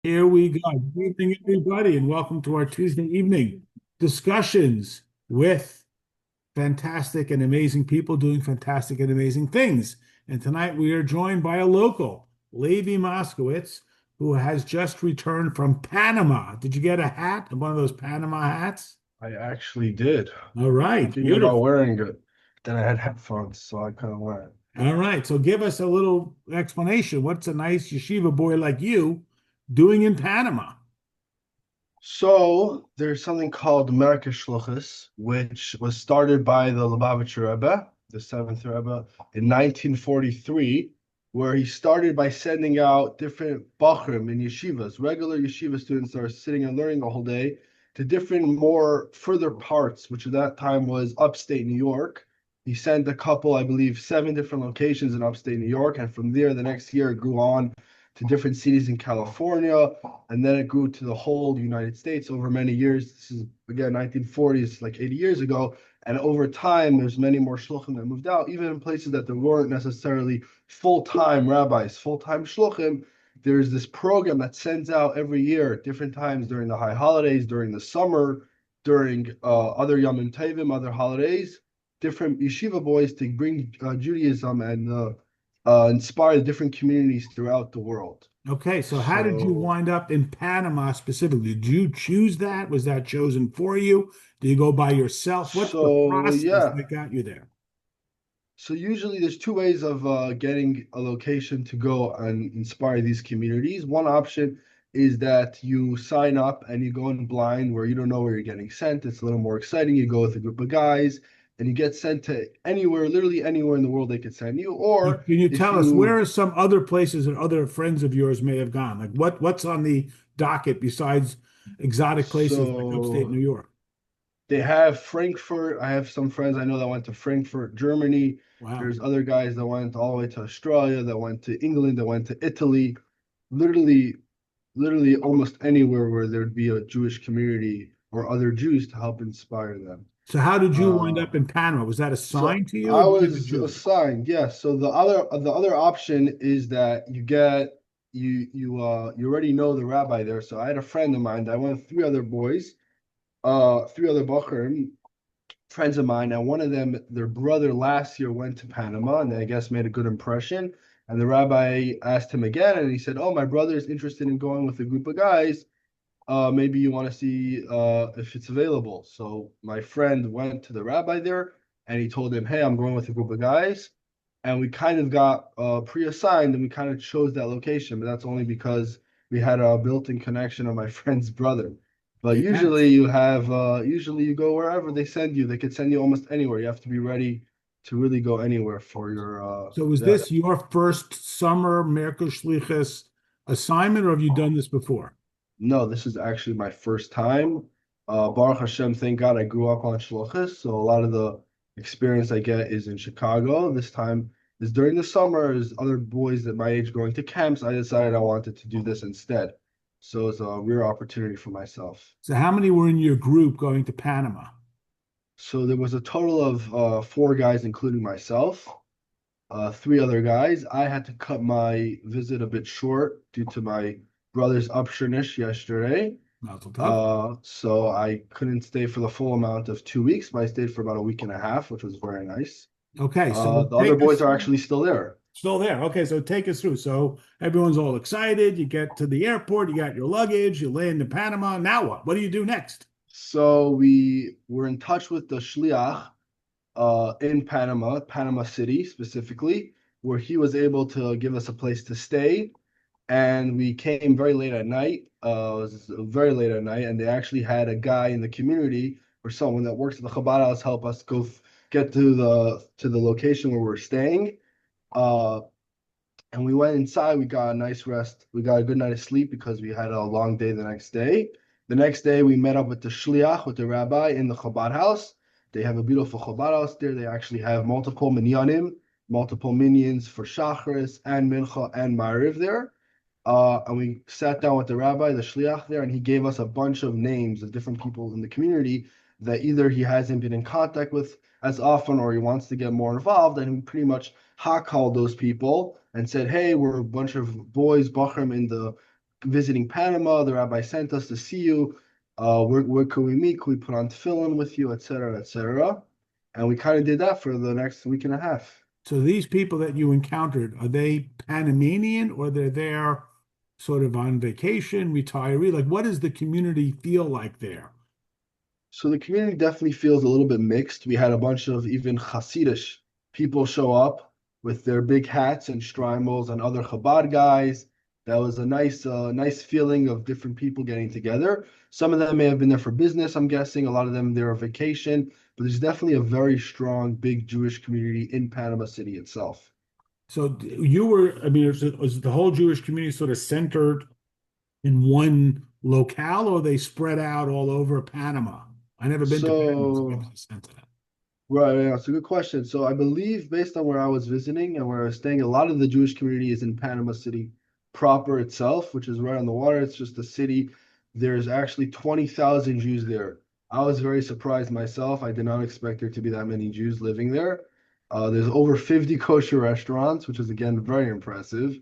Here we go. Good evening, everybody, and welcome to our Tuesday evening discussions with fantastic and amazing people doing fantastic and amazing things. And tonight we are joined by a local, Levi Moskowitz, who has just returned from Panama. Did you get a hat, one of those Panama hats? I actually did. All right, Thinking about beautiful. wearing it. Then I had headphones, so I couldn't wear it. All right, so give us a little explanation. What's a nice yeshiva boy like you doing in Panama? So there's something called Merkos, which was started by the Lubavitcher Rebbe, the seventh Rebbe, in 1943, where he started by sending out different bachrim in yeshivas, regular yeshiva students that are sitting and learning the whole day, to different more further parts, which at that time was upstate New York. He sent a couple, I believe, 7 different locations in upstate New York, and from there, the next year, it grew on to different cities in California, and then it grew to the whole United States over many years. This is again 1940s, like 80 years ago. And over time, there's many more shluchim that moved out, even in places that there weren't necessarily full-time rabbis, full-time shluchim. There's this program that sends out every year at different times during the high holidays, during the summer, during other Yom Tovim, other holidays, different yeshiva boys to bring Judaism and inspire different communities throughout the world. Okay, so how did you So wind up in Panama specifically? Did you choose that? Was that chosen for you? Did you go by yourself? What's the So process yeah. that got you there? So usually there's two ways of getting a location to go and inspire these communities. One option is that you sign up and you go in blind where you don't know where you're getting sent. It's a little more exciting. You go with a group of guys and you get sent to anywhere, literally anywhere in the world they could send you. Or Can you if tell us where you are some other places that other friends of yours may have gone? Like what's on the docket besides exotic places like upstate so New York? They have Frankfurt. I have some friends I know that went to Frankfurt, Germany. Wow. There's other guys that went all the way to Australia, that went to England, that went to Italy. Literally, literally almost anywhere where there'd be a Jewish community or other Jews to help inspire them. So how did you wind Uh, up in Panama? Was that so assigned to you or I did you have a was choose? assigned, yes. So the other option is that you already know the rabbi there. So I had a friend of mine that went with three other boys, three other Bachrim, friends of mine. And one of them, their brother last year went to Panama and I guess made a good impression. And the rabbi asked him again, and he said, "Oh, my brother is interested in going with a group of guys. Maybe you want to see if it's available." So my friend went to the rabbi there, and he told him, "Hey, I'm going with a group of guys." And we kind of got pre-assigned, and we kind of chose that location, but that's only because we had a built-in connection of my friend's brother. But Yes. usually you go wherever they send you. They could send you almost anywhere. You have to be ready to really go anywhere for your So was yeah. this your first summer Merkos Shlichus assignment or have you done this before? No, this is actually my first time. Baruch Hashem, thank God I grew up on Shlichus, so a lot of the experience I get is in Chicago. This time is during the summer, as other boys at my age going to camps. I decided I wanted to do this instead. So it's a rare opportunity for myself. So how many were in your group going to Panama? So there was a total of four guys, including myself, three other guys. I had to cut my visit a bit short due to my brother's upshurnish yesterday. Mazel tov. So I couldn't stay for the full amount of 2 weeks, but I stayed for about a week and a half, which was very nice. Okay, so The other take us boys are through. actually still there. Still there. Okay, so take us through. So everyone's all excited. You get to the airport, you got your luggage, you land in Panama. Now what? What do you do next? So we were in touch with the Shliach in Panama, Panama City specifically, where he was able to give us a place to stay. And we came very late at night. It was very late at night, and they actually had a guy in the community or someone that works at the Chabad house help us get to the location where we're staying. Uh, and we went inside. We got a nice rest. We got a good night of sleep because we had a long day the next day. The next day, we met up with the shliach, with the rabbi in the Chabad house. They have a beautiful Chabad house there. They actually have multiple minyanim, multiple minions for Shacharis and Mincha and Ma'ariv there. And we sat down with the rabbi, the shliach there, and he gave us a bunch of names of different people in the community that either he hasn't been in contact with as often or he wants to get more involved. And we pretty much called those people and said, "Hey, we're a bunch of boys, Bachram, in the visiting Panama. The rabbi sent us to see you. Where could we meet? Could we put on tefillin with you, et cetera, et cetera? And we kind of did that for the next week and a half. So these people that you encountered, are they Panamanian or they're there sort of on vacation, retiree? Like, what does the community feel like there? So the community definitely feels a little bit mixed. We had a bunch of even Hasidish people show up with their big hats and shtreimels and other Chabad guys. That was a nice feeling of different people getting together. Some of them may have been there for business, I'm guessing. A lot of them there on vacation, but there's definitely a very strong, big Jewish community in Panama City itself. So you were, I mean, was the whole Jewish community sort of centered in one locale or they spread out all over Panama? I never been to Panama, so give me So a sense of that. right, yeah, it's a good question. So I believe based on where I was visiting and where I was staying, a lot of the Jewish community is in Panama City proper itself, which is right on the water. It's just a city. There's actually 20,000 Jews there. I was very surprised myself. I did not expect there to be that many Jews living there. There's over 50 kosher restaurants, which is again very impressive.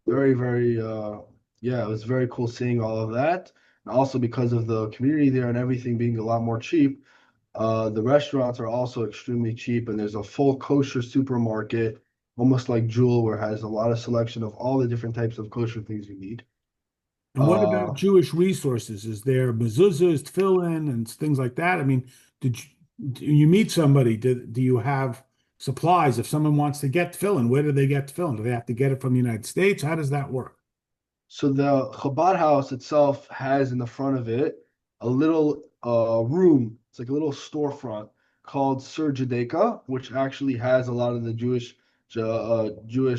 Yeah, it was very cool seeing all of that. And also because of the community there and everything being a lot more cheap, the restaurants are also extremely cheap, and there's a full kosher supermarket, almost like Jewel, where it has a lot of selection of all the different types of kosher things you need. And what about Uh, Jewish resources? Is there mezuzahs, tefillin, and things like that? I mean, do you meet somebody? Do you have supplies? If someone wants to get tefillin, where do they get tefillin? Do they have to get it from the United States? How does that work? So the Chabad house itself has in the front of it a little room. It's like a little storefront called Sir Judaica, which actually has a lot of the Jewish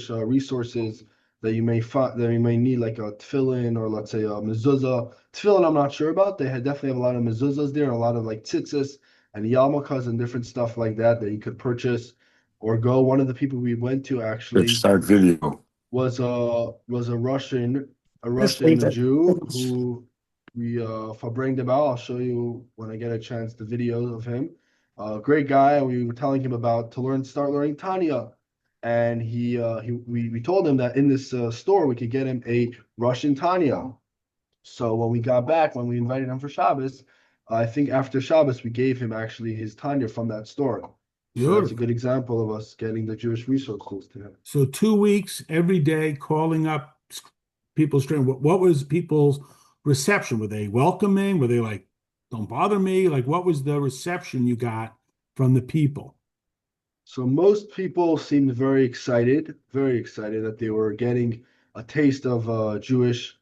resources that you may find that you may need, like a tefillin or let's say a mezuzah. Tefillin, I'm not sure about. They definitely have a lot of mezuzahs there, and a lot of like tzitzis and yarmulkes and different stuff like that that you could purchase or go. One of the people we went to Let's actually start video. was a Yes, Russian David. Jew who we farbranged about. I'll show you when I get a chance the video of him. Great guy, and we were telling him about start learning Tanya, and we told him that in this store we could get him a Russian Tanya. So when we got back, when we invited him for Shabbos, I think after Shabbos we gave him actually his Tanya from that store. So that's a Beautiful. good example of us getting the Jewish resources to him. So 2 weeks every day calling up people's stream. What was people's reception? Were they welcoming? Were they like, don't bother me? Like, what was the reception you got from the people? So most people seemed very excited that they were getting a taste of Jewish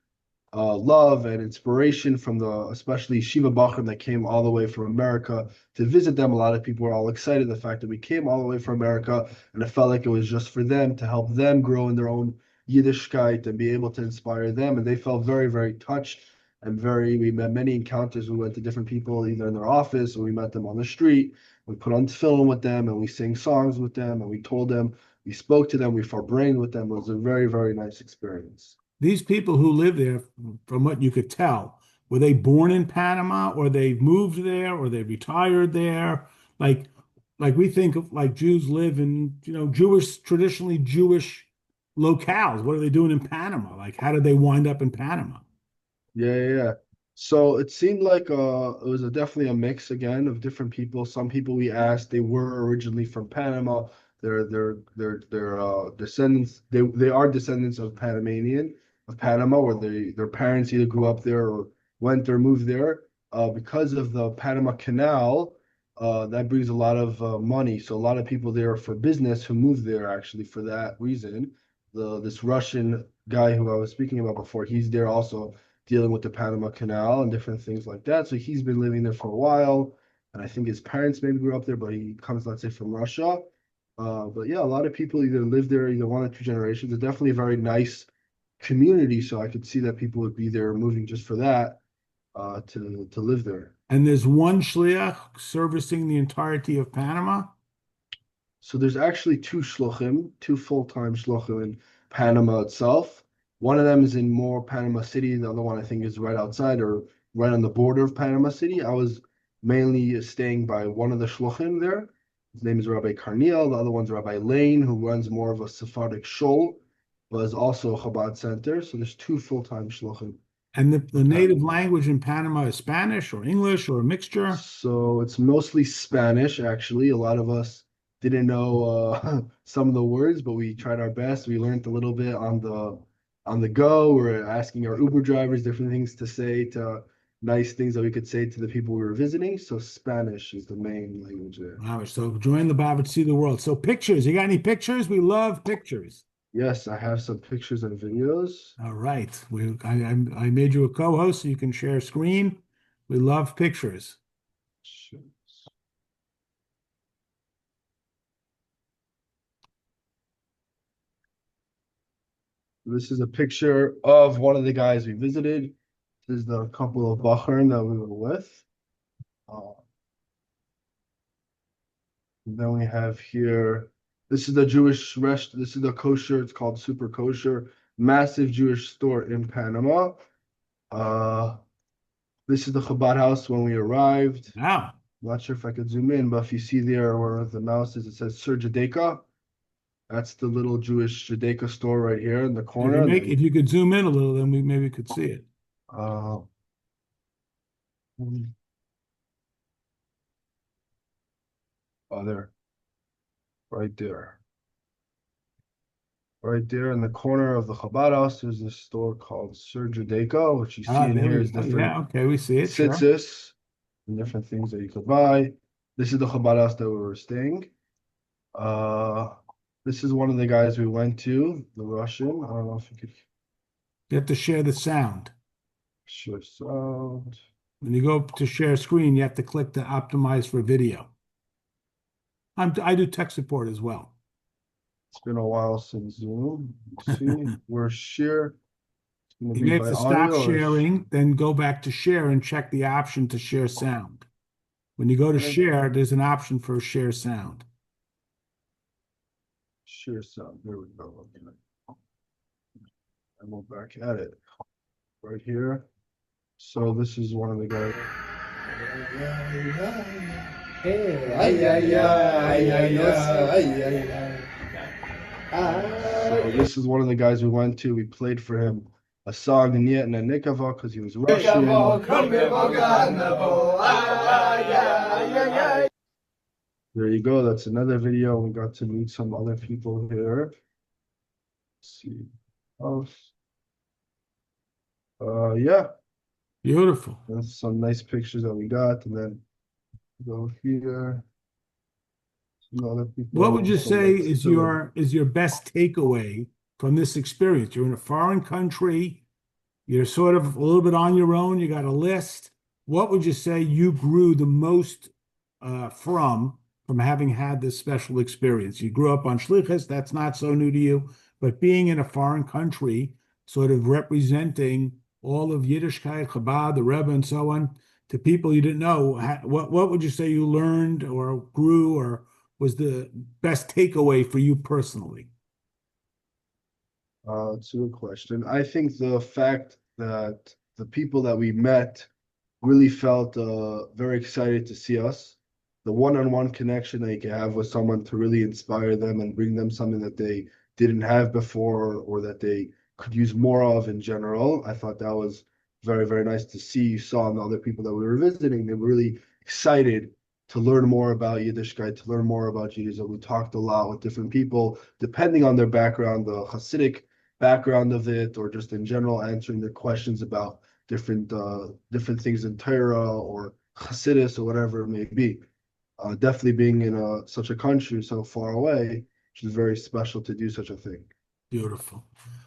love and inspiration from the especially Shiva Bachram that came all the way from America to visit them. A lot of people were all excited the fact that we came all the way from America, and it felt like it was just for them to help them grow in their own Yiddishkeit and be able to inspire them. And they felt very, very touched and very. We met many encounters. We went to different people either in their office or we met them on the street. We put on film with them and we sang songs with them and we told them, we spoke to them, we farbrained with them. It was a very, very nice experience. These people who live there, from what you could tell, were they born in Panama or they moved there or they retired there? Like, like we think of like Jews live in, traditionally Jewish locales. What are they doing in Panama? Like, how did they wind up in Panama? Yeah. So it seemed like it was definitely a mix again of different people. Some people we asked, they were originally from Panama. They're descendants. They are descendants of Panama, where their parents either grew up there or went or moved there. Because of the Panama Canal, that brings a lot of money. So a lot of people there for business who moved there actually for that reason. This Russian guy who I was speaking about before, he's there also dealing with the Panama Canal and different things like that. So he's been living there for a while, and I think his parents maybe grew up there, but he comes, let's say, from Russia. But yeah, a lot of people either live there, either one or two generations. It's definitely a very nice community, so I could see that people would be there moving just for that, to live there. And there's one shliach servicing the entirety of Panama. So there's actually two shluchim, two full-time shluchim in Panama itself. One of them is in more Panama City. The other one I think is right outside or right on the border of Panama City. I was mainly staying by one of the shluchim there. His name is Rabbi Carniel. The other one's Rabbi Lane, who runs more of a Sephardic shul was also a Chabad center. So there's two full-time shluchim And the in native Panama. language in Panama is Spanish or English or a mixture? So it's mostly Spanish, actually. A lot of us didn't know some of the words, but we tried our best. We learned a little bit on the go. We're asking our Uber drivers different things to say, to nice things that we could say to the people we were visiting. So Spanish is the main language there. Wow, so join the Bava, see the world. So pictures, you got any pictures? We love pictures. Yes, I have some pictures and videos. All right. I made you a co-host so you can share screen. We love pictures. Sure. This is a picture of one of the guys we visited. This is the couple of Bahrain that we were with. Uh, and then we have here, this is the Jewish rest. This is the kosher. It's called Super Kosher, massive Jewish store in Panama. This is the Chabad house when we arrived. Wow. I'm not sure if I could zoom in, but if you see there where the mouse is, it says Sir Judaica. That's the little Jewish Judaica store right here in the corner. If you could zoom in a little, then we maybe could see it. Uh, oh, there, right there. Right there in the corner of the Chabad house, there's this store called Sir Judaica, which you see in There here we is go. different Yeah, okay, we see it. Sure. tzitzis and different things that you could buy. This is the Chabad house that we were staying. This is one of the guys we went to, the Russian. I don't know if you could You have to share the sound. share sound. When you go to share screen, you have to click to optimize for video. I do tech support as well. It's been a while since Zoom. Let's see, we're share. It's going to You be may have by to stop audio or sharing, then go back to share and check the option to share sound. When you go to share, there's an option for share sound. share sound. There we go. Okay. And we're back at it right here. So this is one of the guys. So this is one of the guys we went to. We played for him a song in Yet and a Nikava because he was Russian. There you go. That's another video. We got to meet some other people here. Let's see. Yeah. Beautiful. That's some nice pictures that we got. And then go here. Some other people. What would you say is your best takeaway from this experience? You're in a foreign country. You're sort of a little bit on your own. You got a list. What would you say you grew the most from having had this special experience? You grew up on Shlichus. That's not so new to you. But being in a foreign country, sort of representing all of Yiddishkeit, Chabad, the Rebbe, and so on, to people you didn't know, what would you say you learned or grew or was the best takeaway for you personally? It's a good question. I think the fact that the people that we met really felt very excited to see us. The one-on-one connection that you can have with someone to really inspire them and bring them something that they didn't have before or that they could use more of in general. I thought that was very, very nice to see. You saw in the other people that we were visiting, they were really excited to learn more about Yiddishkeit, to learn more about Judaism. We talked a lot with different people, depending on their background, the Hasidic background of it, or just in general answering their questions about different things in Torah or Hasidus or whatever it may be. Definitely being in such a country so far away, which is very special to do such a thing. Beautiful.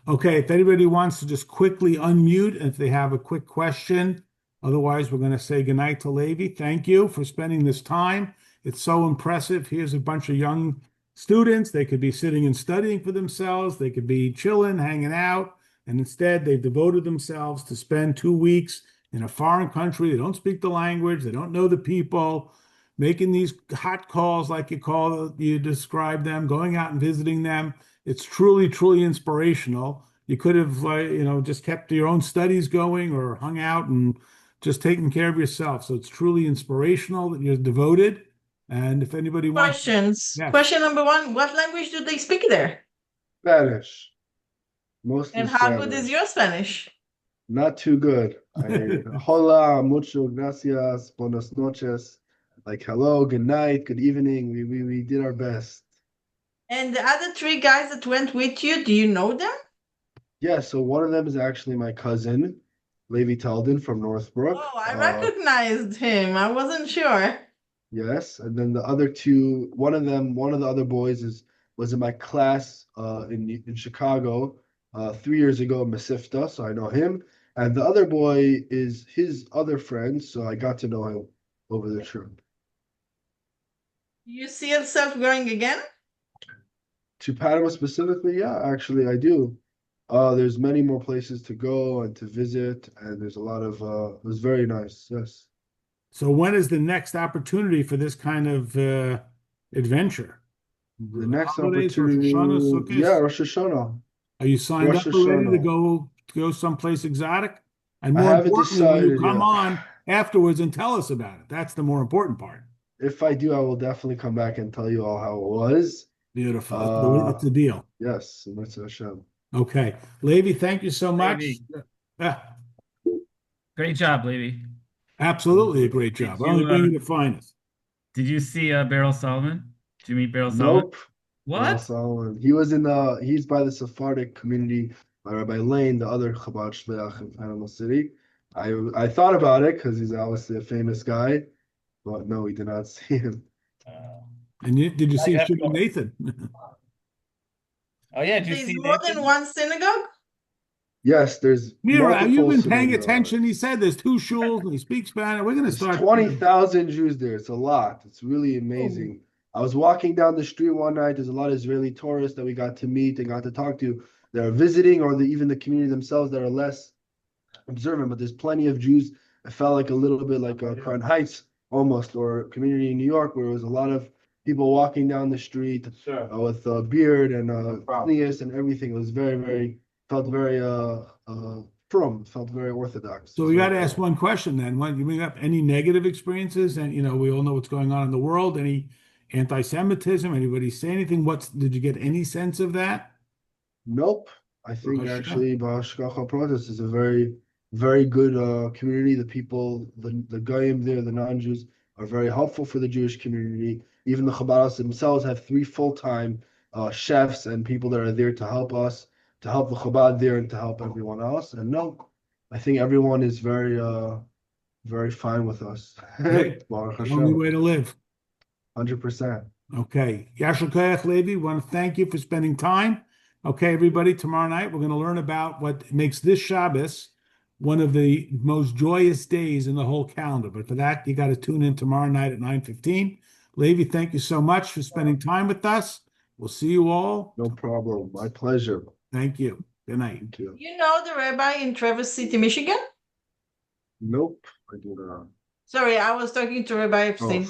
Okay, if anybody wants to just quickly unmute if they have a quick question. Otherwise, we're going to say goodnight to Levi. Thank you for spending this time. It's so impressive. Here's a bunch of young students. They could be sitting and studying for themselves. They could be chilling, hanging out. And instead, they've devoted themselves to spend 2 weeks in a foreign country. They don't speak the language. They don't know the people, making these hot calls like you describe them, going out and visiting them. It's truly, truly inspirational. You could have, just kept your own studies going or hung out and just taken care of yourself. So it's truly inspirational that you're devoted. And if anybody wants Questions. yes. Question number one, what language do they speak there? Spanish. Mostly And how good is Spanish. your Spanish? Not too good. Hola, mucho gracias, buenas noches. Like hello, good night, good evening. We did our best. And the other three guys that went with you, do you know them? Yeah, so one of them is actually my cousin, Levi Talden from Northbrook. Oh, I recognized him. I wasn't sure. Yes, and then the other two, one of the other boys was in my class in Chicago 3 years ago in Mesivta, so I know him. And the other boy is his other friend, so I got to know him over the trip. Do you see yourself going again? To Panama specifically, yeah, actually I do. There's many more places to go and to visit, and there's a lot of it was very nice, yes. So when is the next opportunity for this kind of adventure? The The next holidays, Rosh Hashanah, opportunity, yeah, Sukkot? Rosh Hashanah. Are you signed Rosh up already to Hashanah. go someplace exotic? And I more haven't importantly, will you decided come yet. on afterwards and tell us about it? That's the more important part. If I do, I will definitely come back and tell you all how it was. Beautiful. It's Uh, a deal. yes, and that's Hashem. Okay. Levi, thank you so much. Levi, Ah, great job, Levi. absolutely a great Did job. I only you bring you the finest. did you see Beryl Solomon? Did you meet Beryl Solomon? Nope. Well, What? Solomon. He's by the Sephardic community by Rabbi Lane, the other Chabad Shliach in Panama City. I thought about it because he's obviously a famous guy, but no, we did not see him. And did you I see have to Shimon go. Nathan? Oh yeah, did you There's see more than Nathan? one synagogue? Yes, there's Mira, have you multiple been paying synagogues. attention? He said there's two shuls and he speaks Spanish. We're going to There's start. 20,000 Jews there. It's a lot. It's really Oh, amazing. I was walking down the street one night. There's a lot of Israeli tourists that we got to meet and got to talk to. That are visiting, or even the community themselves that are less observant. But there's plenty of Jews. It felt like a little bit like Crown Heights almost, or a community in New York where it was a lot of people walking down the street with beard and and everything. It was felt very felt very orthodox. so we got to ask one question then. When you bring up any negative experiences, and we all know what's going on in the world, any anti-Semitism, anybody say anything? Did you get any sense of that? Nope. I think actually Bashkacha Protas is a very good community. The people, the Goyim there, the non-Jews, are very helpful for the Jewish community. Even the Chabadis themselves have 3 full-time chefs and people that are there to help us, to help the Chabad there, and to help everyone else. And no, I think everyone is very fine with us. Great. Baruch The only Hashem, way to live. 100%. Okay. Yashar Koyach Levi, want to thank you for spending time. Okay, everybody, tomorrow night we're going to learn about what makes this Shabbos one of the most joyous days in the whole calendar. But for that, you got to tune in tomorrow night at 9:15. Levi, thank you so much for spending time with us. We'll see you all. No problem. My pleasure. Thank you. Good night. Thank you. You know the rabbi in Traverse City, Michigan? Nope, I do not. Sorry, I was talking to Rabbi Epstein.